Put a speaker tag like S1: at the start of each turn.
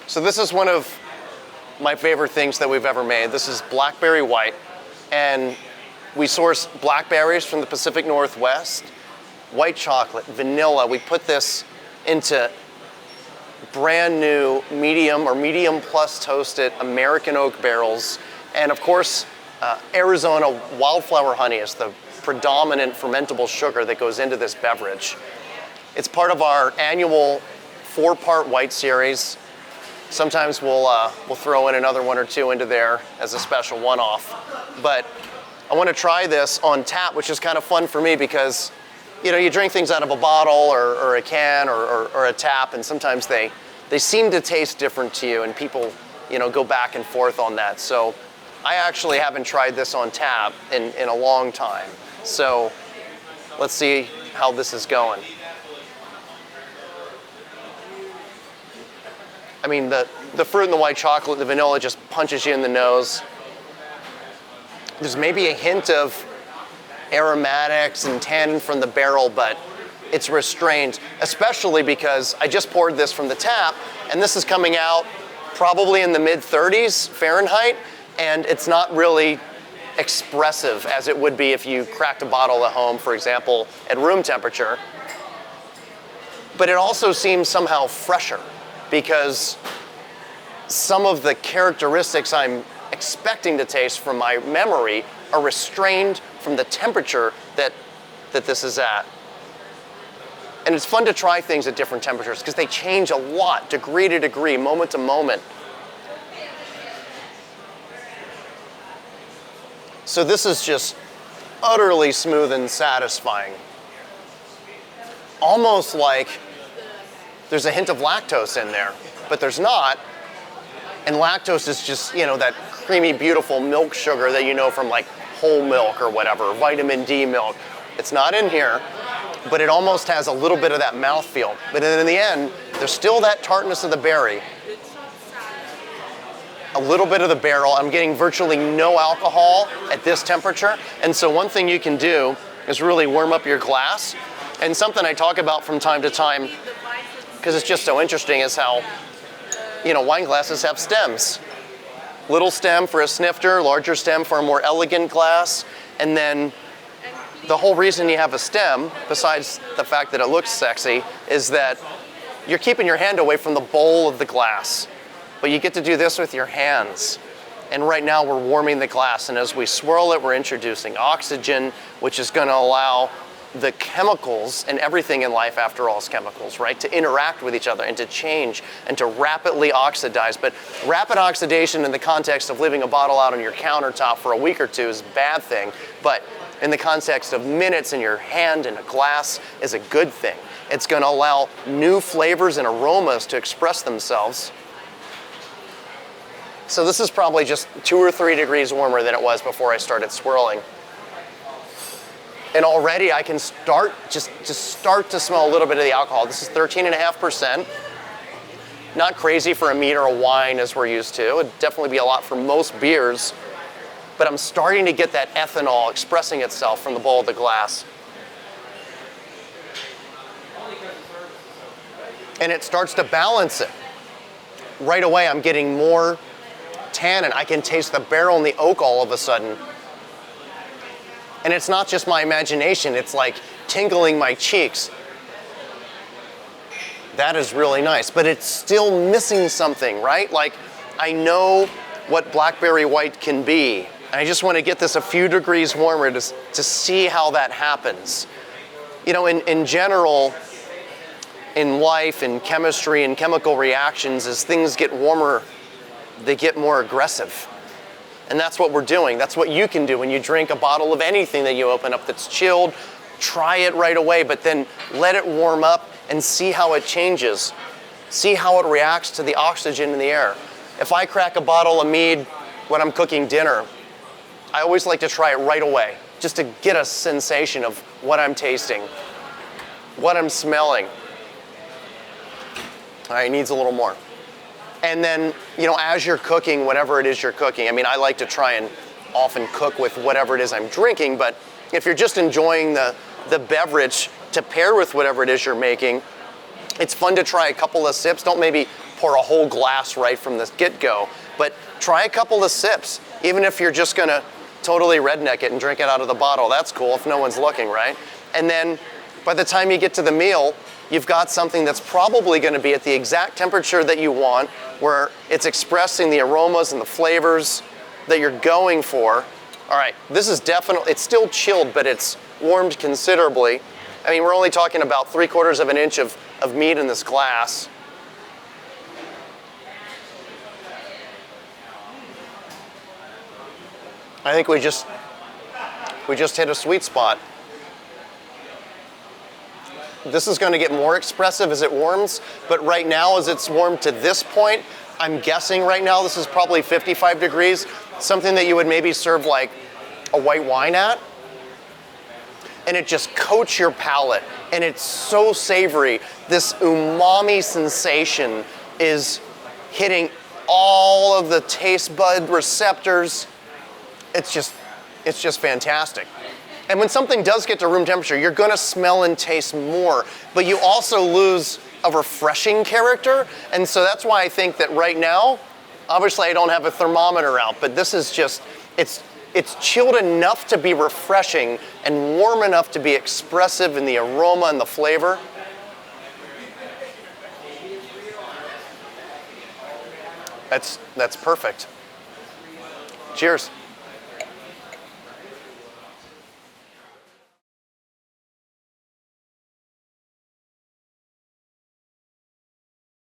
S1: So this is one of my favorite things that we've ever made. This is blackberry white, and we source blackberries from the Pacific Northwest, white chocolate, vanilla. We put this into brand new medium or medium plus toasted American oak barrels. And of course, Arizona wildflower honey is the predominant fermentable sugar that goes into this beverage. It's part of our annual 4-part white series. Sometimes we'll throw in another one or two into there as a special one-off. But I want to try this on tap, which is kind of fun for me because, you know, you drink things out of a bottle or a can or a tap, and sometimes they seem to taste different to you, and people, you know, go back and forth on that. So I actually haven't tried this on tap in a long time. So let's see how this is going. I mean, the fruit and the white chocolate, the vanilla just punches you in the nose. There's maybe a hint of aromatics and tannin from the barrel, but it's restrained, especially because I just poured this from the tap, and this is coming out probably in the mid-30s Fahrenheit, and it's not really expressive as it would be if you cracked a bottle at home, for example, at room temperature. But it also seems somehow fresher, because some of the characteristics I'm expecting to taste from my memory are restrained from the temperature that this is at. And it's fun to try things at different temperatures because they change a lot, degree to degree, moment to moment. So this is just utterly smooth and satisfying. Almost like there's a hint of lactose in there, but there's not. And lactose is just, you know, that creamy, beautiful milk sugar that you know from like whole milk or whatever, vitamin D milk. It's not in here, but it almost has a little bit of that mouthfeel. But then in the end, there's still that tartness of the berry. A little bit of the barrel. I'm getting virtually no alcohol at this temperature. And so one thing you can do is really warm up your glass. And something I talk about from time to time, because it's just so interesting, is how, you know, wine glasses have stems. Little stem for a snifter, larger stem for a more elegant glass. And then the whole reason you have a stem, besides the fact that it looks sexy, is that you're keeping your hand away from the bowl of the glass. But you get to do this with your hands. And right now we're warming the glass, and as we swirl it, we're introducing oxygen, which is going to allow the chemicals, and everything in life after all is chemicals, right, to interact with each other and to change and to rapidly oxidize. But rapid oxidation in the context of leaving a bottle out on your countertop for a week or two is a bad thing, but in the context of minutes in your hand in a glass is a good thing. It's going to allow new flavors and aromas to express themselves. So this is probably just 2 or 3 degrees warmer than it was before I started swirling. And already I can start to smell a little bit of the alcohol. This is 13.5%. Not crazy for a mead or a wine as we're used to. It'd definitely be a lot for most beers. But I'm starting to get that ethanol expressing itself from the bowl of the glass. And it starts to balance it. Right away I'm getting more tannin. I can taste the barrel and the oak all of a sudden. And it's not just my imagination, it's like tingling my cheeks. That is really nice, but it's still missing something, right? Like, I know what blackberry white can be. I just want to get this a few degrees warmer to see how that happens. You know, in general, in life, in chemistry, and chemical reactions, as things get warmer, they get more aggressive. And that's what we're doing. That's what you can do when you drink a bottle of anything that you open up that's chilled. Try it right away, but then let it warm up and see how it changes. See how it reacts to the oxygen in the air. If I crack a bottle of mead when I'm cooking dinner, I always like to try it right away, just to get a sensation of what I'm tasting, what I'm smelling. All right, it needs a little more. And then, you know, as you're cooking, whatever it is you're cooking, I mean, I like to try and often cook with whatever it is I'm drinking, but if you're just enjoying the beverage to pair with whatever it is you're making, it's fun to try a couple of sips. Don't maybe pour a whole glass right from the get-go. But try a couple of sips, even if you're just gonna totally redneck it and drink it out of the bottle. That's cool if no one's looking, right? And then by the time you get to the meal, you've got something that's probably gonna be at the exact temperature that you want, where it's expressing the aromas and the flavors that you're going for. All right, this is definitely, it's still chilled, but it's warmed considerably. I mean, we're only talking about 3/4 of an inch of mead in this glass. I think we just hit a sweet spot. This is going to get more expressive as it warms, but right now as it's warmed to this point, I'm guessing right now this is probably 55 degrees, something that you would maybe serve like a white wine at. And it just coats your palate, and it's so savory. This umami sensation is hitting all of the taste bud receptors. It's just fantastic. And when something does get to room temperature, you're gonna smell and taste more, but you also lose a refreshing character. And so that's why I think that right now, obviously I don't have a thermometer out, but this is just, it's chilled enough to be refreshing and warm enough to be expressive in the aroma and the flavor. That's perfect. Cheers.